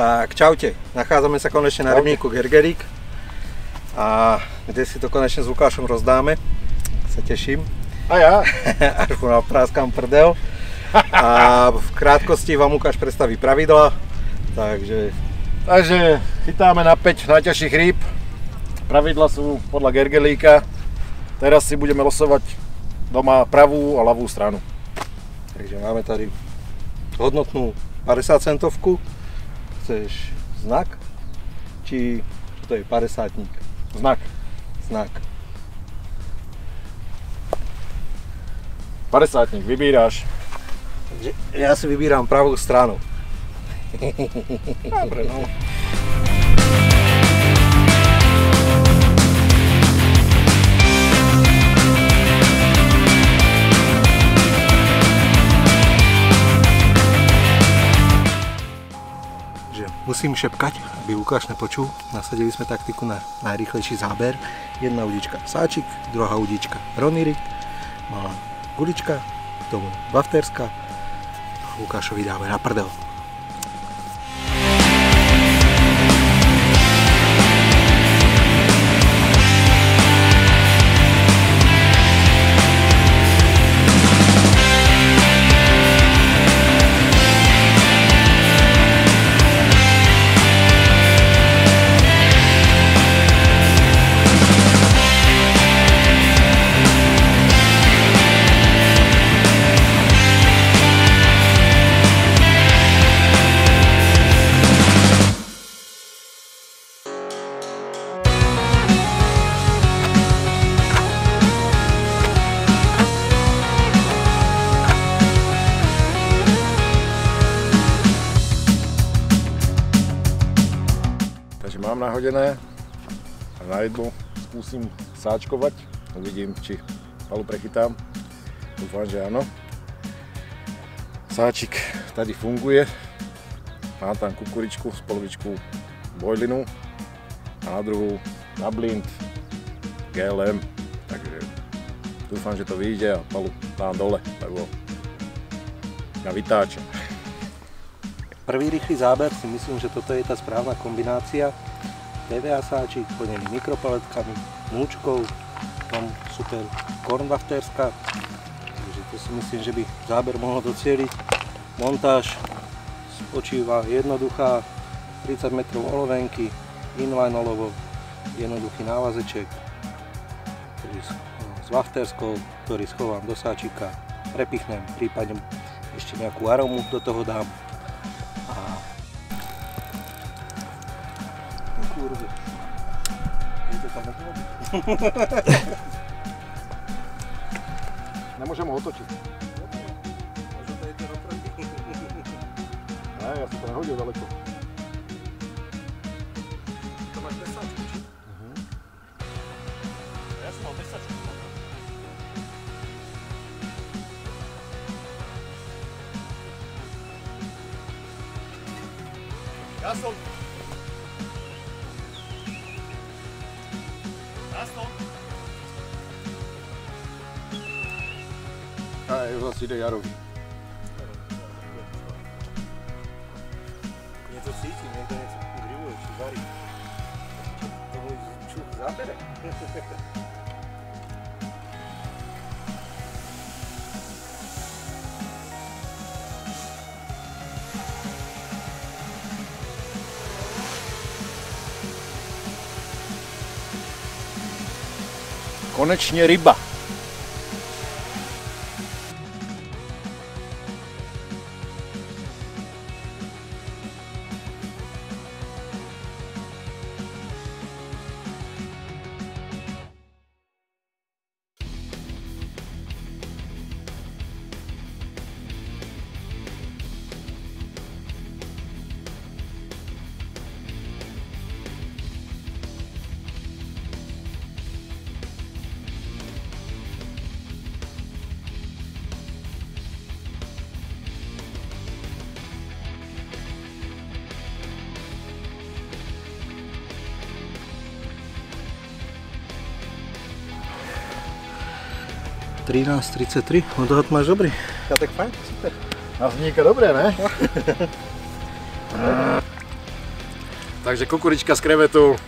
Tak čaute, nachádzame sa konečne na rybníku Gergerík a kde si to konečne s Lukášom rozdáme, sa teším. A ja? Až mu napráskam prdel. A v krátkosti vám Lukáš predstaví pravidla, takže chytáme na 5 najťažších rýb. Pravidla sú podľa Gergelíka. Teraz si budeme losovať doma pravú a ľavú stranu. Takže máme tady hodnotnú 50 centovku. Chceš znak? Či čo to je, 50-tník? Znak. Znak. 50-tník, vybíráš. Takže ja si vybíram pravú stranu. Dobre, no. Musím šepkať, aby Lukáš nepočul. Nasadili sme taktiku na najrýchlejší záber. Jedna udička sáčik, druhá udička ronirik, malá gulička, k tomu bafterska. Lukášovi dáme na prdel. Mám nahodené a na jednu skúsim sáčkovať. Uvidím, či palu prechytám. Dúfam, že áno. Sáčik tady funguje. Mám tam kukuričku z polovičku bojlinu a na druhú na blind GLM. Takže dúfam, že to vyjde a palu dám dole, lebo na vytáča. Prvý rýchly záber si myslím, že toto je tá správna kombinácia. PVA sáčik, plnený mikropaletkami, múčkou, tam super kornbafterska. Takže to si myslím, že by záber mohol docieliť. Montáž spočíva jednoduchá, 30 metrov olovenky, inline olovo, jednoduchý návazeček s bafterskou, ktorý schovám do sáčika, prepichnem, prípadne ešte nejakú aromu do toho dám. Kurva. Je to tam nekolo? Nemôžem ho otočiť. Možno to je to naproti. Ne, ja som to nehodil daleko. To máš pesačku, či? Ja som mal pesačku. Ja som... A už asi ide Jarovi. Niečo cítim, niekto niečo grilluje, či varí. To môj čuch zabere. Konečne ryba. $13.33, odhad máš dobrý. Ja tak fajn, super. Na vzniká dobré, ne? Takže kukurička z krevetu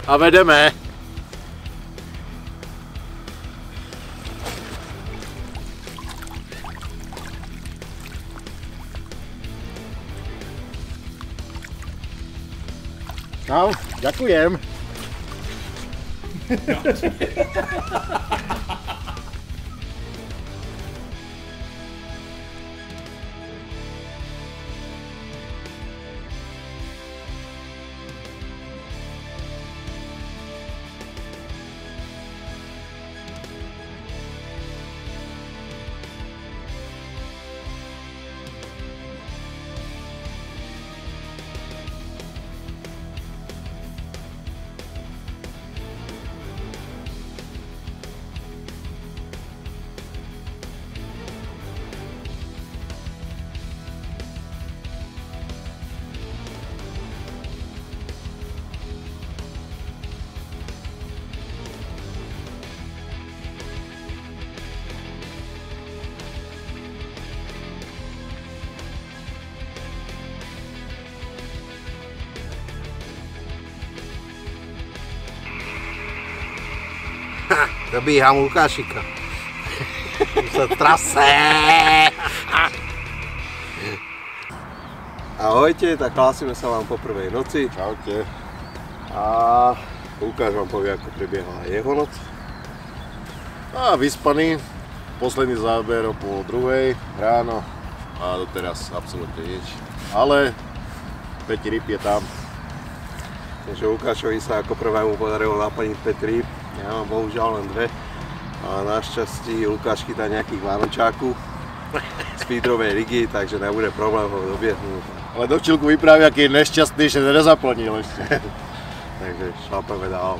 a vedeme. No, ďakujem. Dobíham Lukášika. Už sa trase. Ahojte, tak hlásime sa vám po prvej noci. Čaute. A Lukáš vám povie, ako prebiehala jeho noc. A vyspaný. Posledný záber o 2:30 ráno. A doteraz absolútne nič. Ale Päť rýb je tam. Takže Lukášovi sa ako prvému podarilo naplniť 5 rýb. Ja mám bohužiaľ len 2. A našťastí Lukáš chytá nejakých vánočáku z feedrovej ligy, takže nebude problém ho dobiehnúť. Ale do včilku vyprávi, aký je nešťastný, že nezaplnil ešte. Takže šlapeme dál.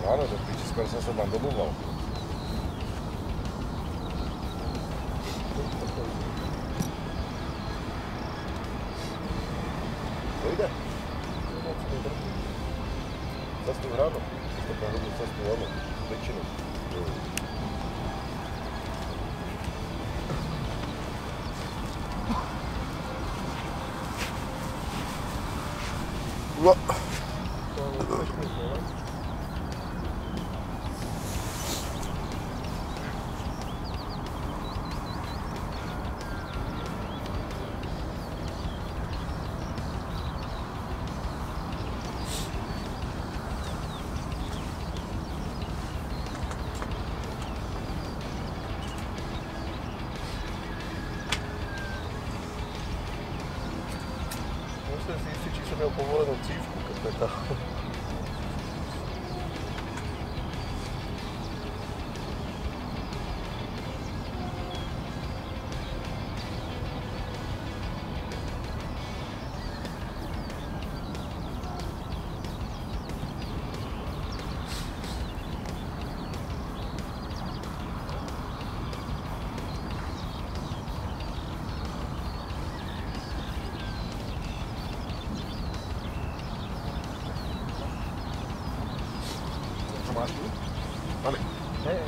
Áno, do piči, skoro som sa vám domúval. To ide? Cestu ráno. To tam robím cestu ráno. Väčšinu. Musím si istiť, či som měl povolenú cívku, keď petal. Máš tu? Máme. Hej.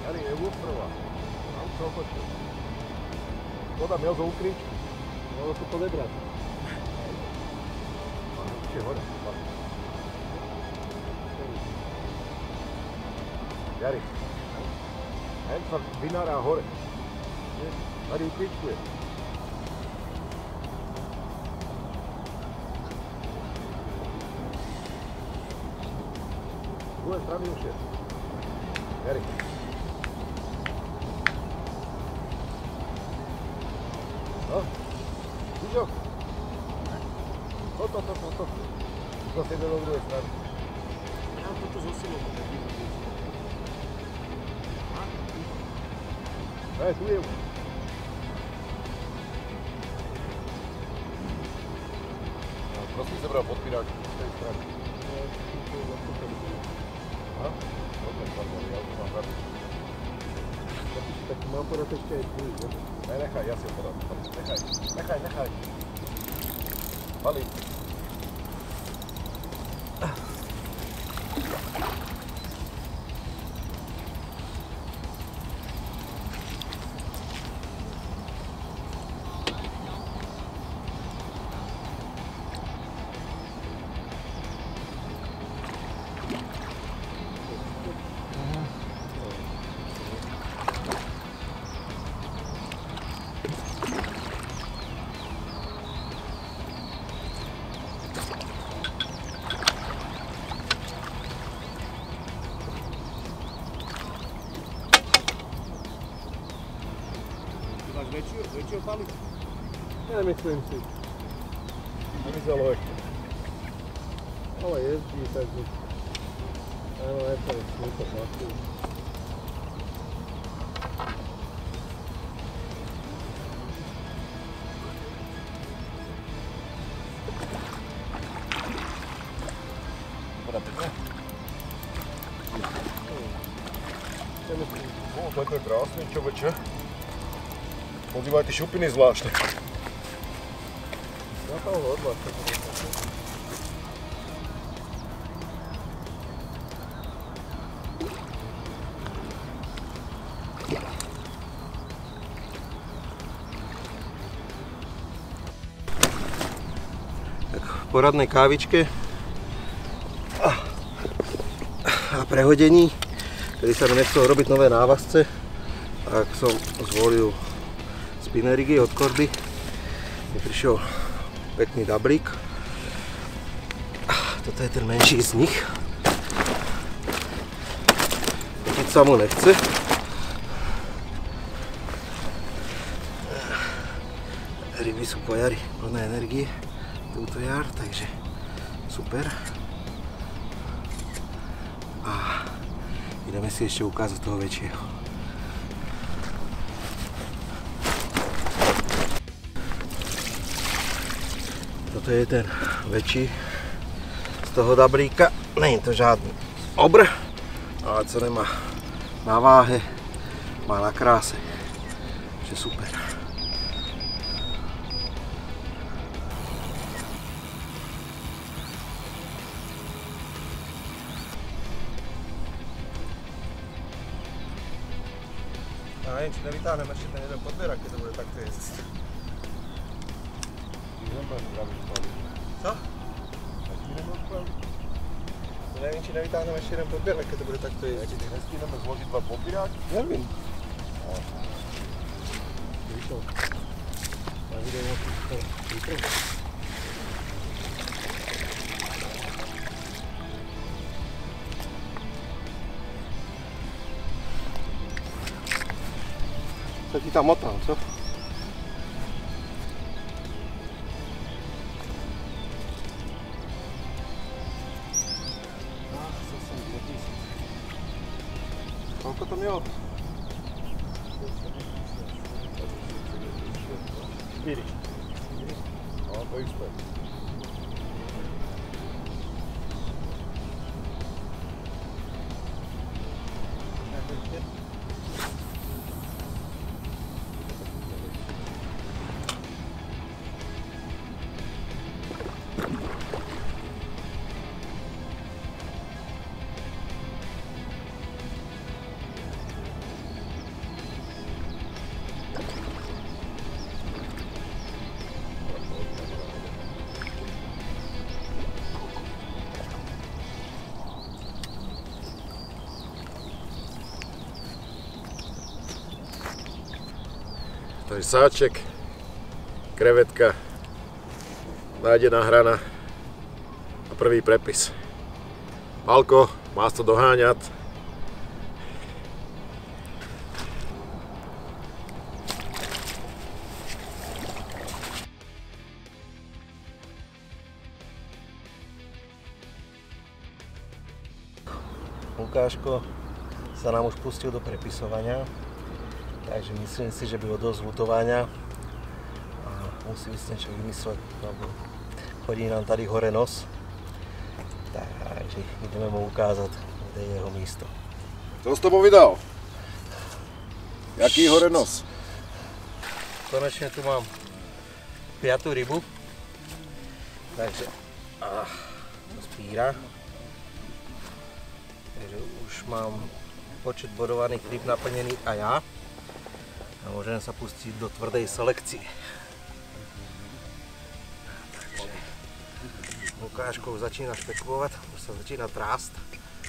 Jari, je ústrova. Mám čo otočil. Voda měl zo ukryť. Mělo to podebrať. Ešte hore. Jari. Hen sa vynárá hore. Tady ukryčkuje. druhej strany už je. Jari. No, Víšo? Toto. To si ide do druhej strany. Ja to tu zosilom. Hej, tu je. Prosím sa bral podpírať z tej strany. Aha, dobre, pardon, ja už mám zabiť. Tak mám podať ešte aj tu, že? Ne, nechaj, ja si ho podám. Nechaj. Pali. Väčšieho pali? Nemyslím si. Vymizelo ešte. Ale jezdí, takže... Áno, je to platí. Podá pekne. To je krásne, čoveče. Pozývaj ty šupiny zvláštne. Na toho hodla. Tak v poradnej kávičke a prehodení, kedy sa mi nechcelo robiť nové návazce, tak som zvolil spinerigy od Kordy. Mi prišiel pekný dablík. Toto je ten menší z nich. Keď sa mu nechce. Ryby sú po jari plné energie túto jar, takže super. A ideme si ešte ukázať toho väčšieho. Toto je ten väčší z toho dablíka. Nie je to žiadny obr, ale co nemá na váhe, má na kráse. Takže super. A neviem, či nevytáhnem ešte ten jeden podbierak, keď to bude takto jesť. Co? Neviem, či nevytáhnem ešte jeden podbierak, keď to bude takto jesť. Nestíneme zložiť dva podbíráky? Neviem. Vyšiel. Na video musím to vyprúť. Co ti tam motám, co? Koľko to mělo? 4. No, to isté. To je sáček, krevetka, nájdená hrana a prvý prepis. Pálko, Má to doháňať. Lukáško sa nám už pustil do prepisovania, takže myslím si, že by bolo dosť ľutovania a musí si niečo vymysleť, lebo chodí nám tady hore nos, takže ideme mu ukázať, kde je jeho místo. Co s tobou vydal? Jaký hore nos? Konečne tu mám 5. rybu, takže to spíra. Takže už mám počet bodovaných ryb naplnený a ja. A môžem sa pustiť do tvrdej selekcie. Takže Lukáško už začína špekulovať, už sa začína trásť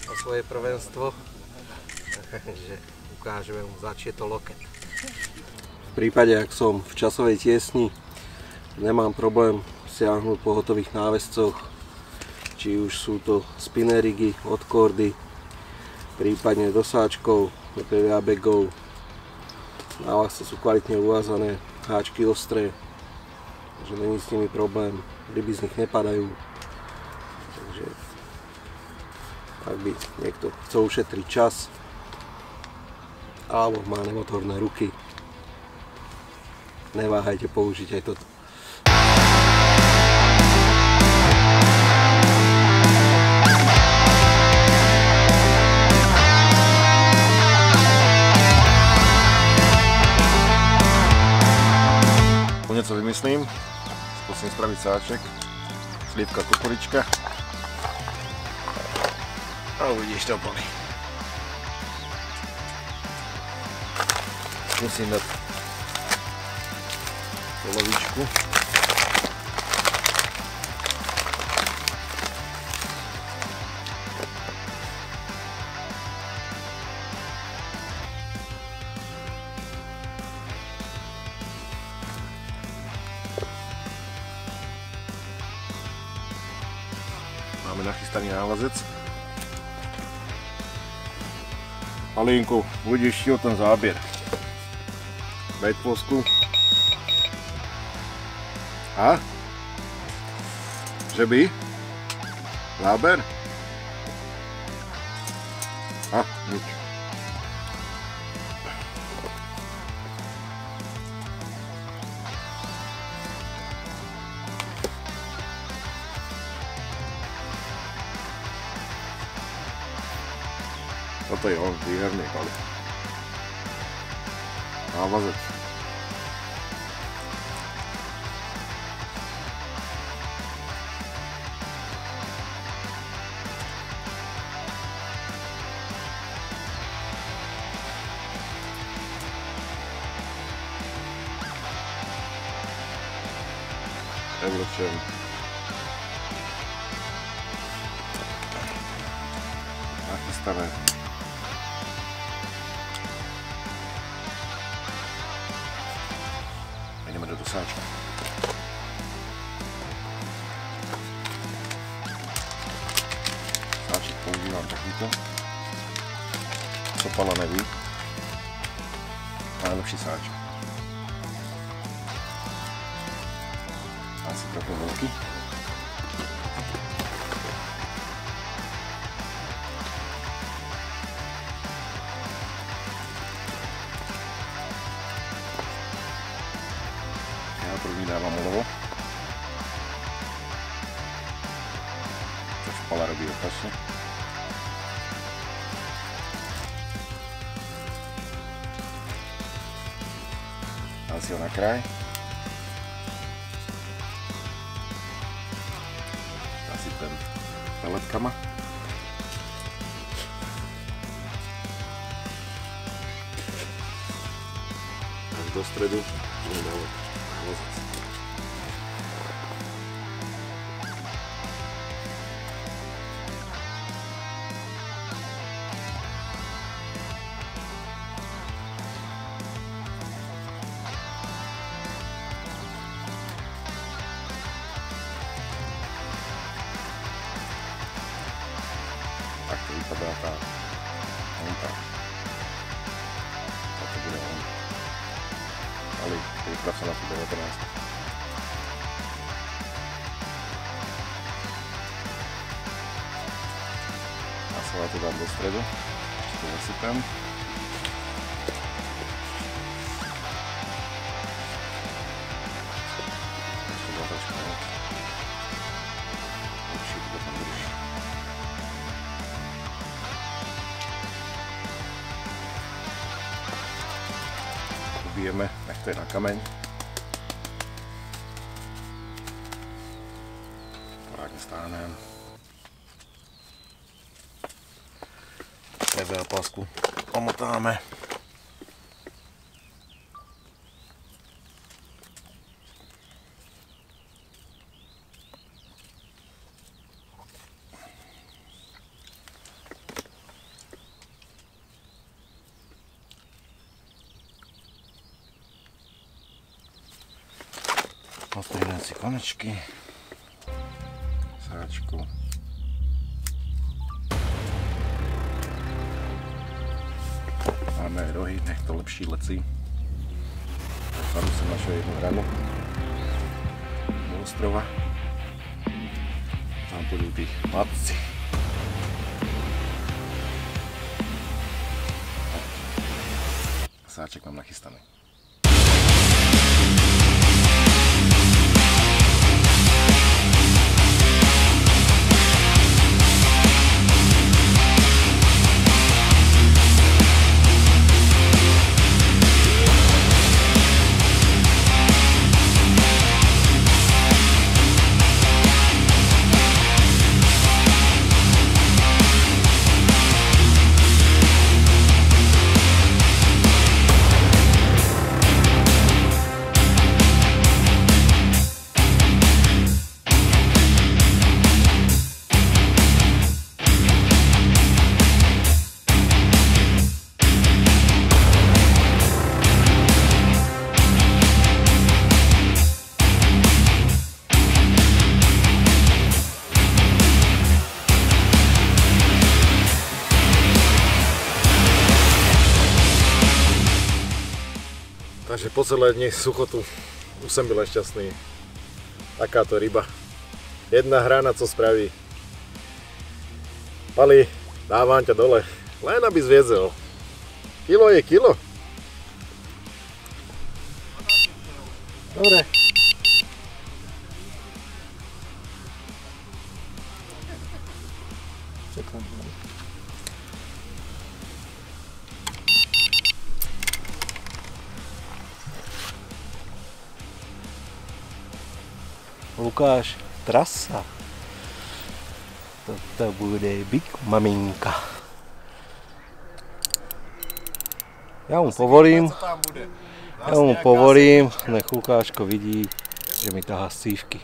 o svoje prvenstvo. Takže ukážeme mu, za či je to loket. V prípade, ak som v časovej tiesni, nemám problém siahnuť po hotových náväzcoch, či už sú to spinner rigy od Kordy, prípadne dosáčkov, do PVA bagov. Náväzce sú kvalitne uvázané, háčky ostré, takže není s nimi problém, ryby z nich nepadajú. Takže ak by niekto chcel ušetriť čas, alebo má nemotorné ruky, neváhajte použiť aj toto. Něco vymyslím, zkusím spraviť sáček, slívka kukurička a uvidíš to plný. Musím dať polovičku. Máme nachystaný návazec. Alínku, budeš štil ten záběr. Daj plosku. A? Že by? Záber? A, nič. Toto je on, výherný kali. Návazec. Evročem. Nachystané. Ideme do dosáčka. Sáček používam takýto. Sopala neví. Najlepší sáček. Asi trochu veľký. Ja první dávam olovo. To špala robí opačne. Dám si ho na kraj. Zasypem peletkama. Až do stredu budem dávať návazec. takto vypadá tá honta. Toto bude on. Ale priprav sa na tú 19. Ja to dám do stredu, ešte to zasypem. Ešte dá trošku moc. Lepšie to tam drží. Ubijeme, nech to je na kameň. Porádne stáhnem. PVA pásku omotáme. Odstrihneme si konečky. Sáčku. Máme aj rohy, nech to lepší lecí. Zaru som našiel jednu hranu do ostrova. Tam budú tí matci. Sáček mám nachystaný. Takže po celé dni suchotu už som byl šťastný. Takáto ryba. Jedna hrana, co spraví. Pali, dávam ťa dole. Len aby zviedzel. Kilo je kilo. Dobre. Čekám. Lukáš, trasa. Toto bude Big Maminka. Ja mu povolím, nech Lukáško vidí, že mi tahá scívky.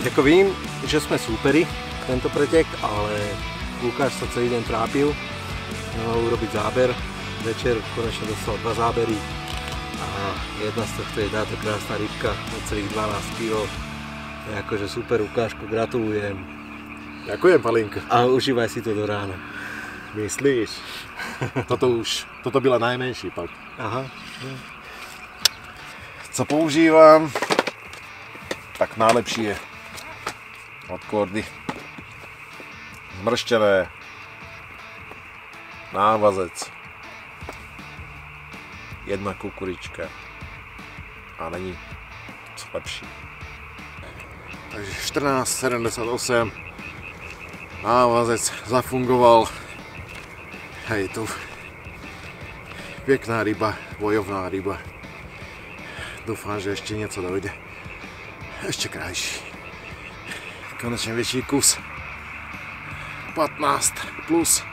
Ako vím, že sme súperi tento pretek, ale Lukáš sa celý deň trápil, mal urobiť záber, večer konečne dostal 2 zábery a jedna z tohto je táto krásna rybka od celých 12 kg. To je akože super, Lukáško, gratulujem. Ďakujem, Palinka. A užívaj si to do rána. Myslíš? Toto byla najmenší, Pal. Aha. Co používám, tak najlepší je od Kordy. Zmrštené, návazec, jedna kukurička a není co lepší. Takže 14,78, návazec zafungoval. Je tu pěkná ryba, bojovná ryba. Doufám, že ještě něco dojde. Ještě krajší. Konečně větší kus. 15 plus.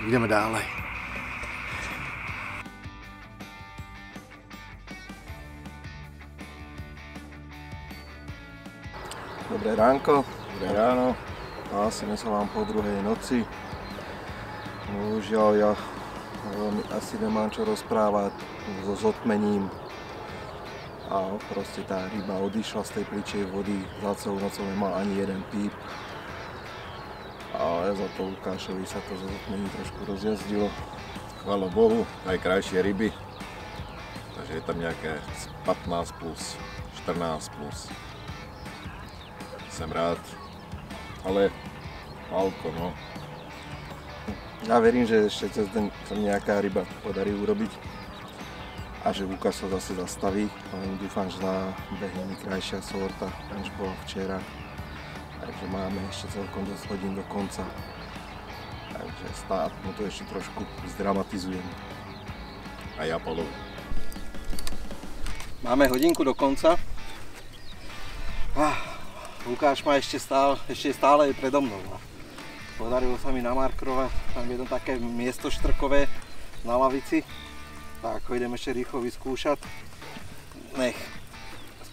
Ideme dále. Dobré ránko, dobré ráno. Hlásime sa vám po druhej noci. Bohužiaľ, ja veľmi asi nemám čo rozprávať so zotmením. A proste tá ryba odišla z tej pličej vody, za celú noc nemal ani jeden píp. Ale za to Lukášovi sa to zo zotmení trošku rozjazdilo. Chvála Bohu, aj krajšie ryby. Takže je tam nejaké 15 plus, 14 plus. Som rád. Ale malko, no. Ja verím, že ešte cez deň sa nejaká ryba podarí urobiť a že Lukáš sa zase zastaví. Dúfam, že nabehne mi krajšia sorta, než bola včera. Takže máme ešte celkom dosť hodín do konca. Takže stát mu to ešte trošku zdramatizujem. A ja Palo. Máme hodinku do konca. Lukáš ma ešte stále je predo mnou. Podarilo sa mi namarkrovať tam jedno také miesto štrkové na lavici. Tak ho idem ešte rýchlo vyskúšať.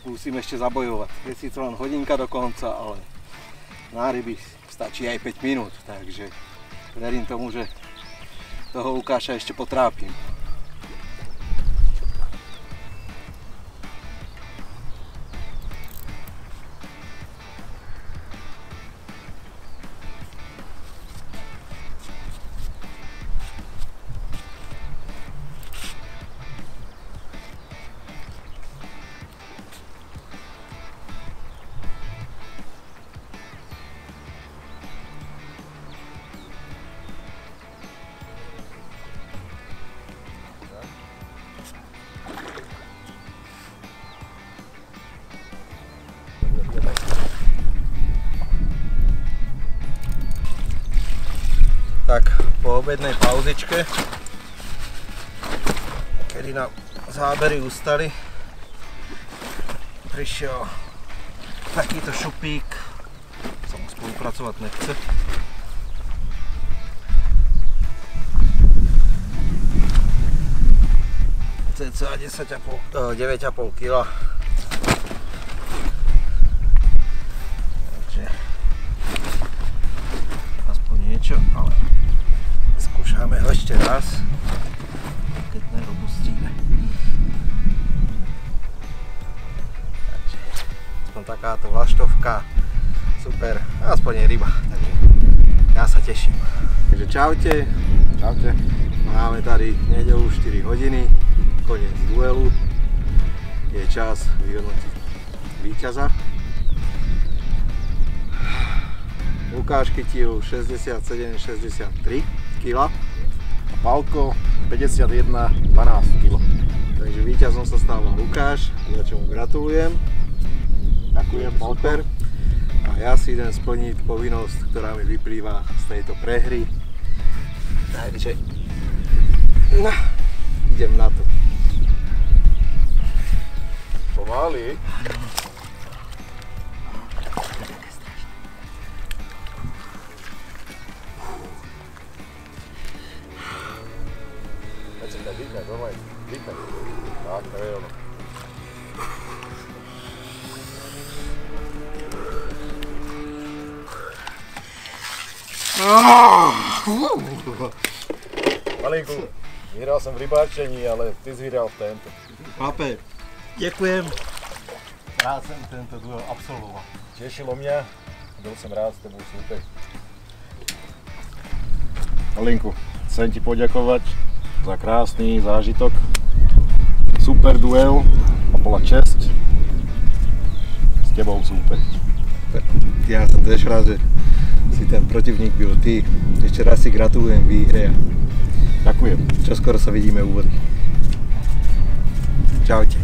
Skúsim ešte zabojovať. Je síce len hodinka do konca, ale na ryby stačí aj 5 minút. Takže verím tomu, že toho Lukáša ešte potrápim. Tak po obednej pauzičke, kedy nám zábery ustali, prišiel takýto šupík, sa mu spolupracovať nechce. Cca 9,5 kg. Takže aspoň niečo, ale skúšame ho ešte raz, keď nerobustíme. Takže aspoň takáto vlaštovka, super, aspoň je ryba, takže ja sa teším. Takže čaute. Čaute. Máme tady nedeľu 4 hodiny, koniec duelu. Je čas vyhodnotiť víťaza. Lukáš chytil 67-63 kg. A Pálko 51,12 kg. Takže víťazom sa stal Lukáš, za čo mu gratulujem. Ďakujem, Pálko. Super. A ja si idem splniť povinnosť, ktorá mi vyplýva z tejto prehry. Takže idem na to. Pomaly. Dýchaj, dýchaj. Tak, to je ono. Malinku, vyhral som v rybáčení, ale ty si vyhral v tento. Chlape, ďakujem. Rád som tento duel absolvoval. Tešilo mňa, byl som rád s tebou súpek. Malinku, chcem ti poďakovať za krásny zážitok. Super duel a bola česť s tebou súpek. Ja som tiež rád, že si ten protivník byl ty. Ešte raz si gratulujem k výhre. Ďakujem. Čoskoro sa vidíme u vody. Čaute.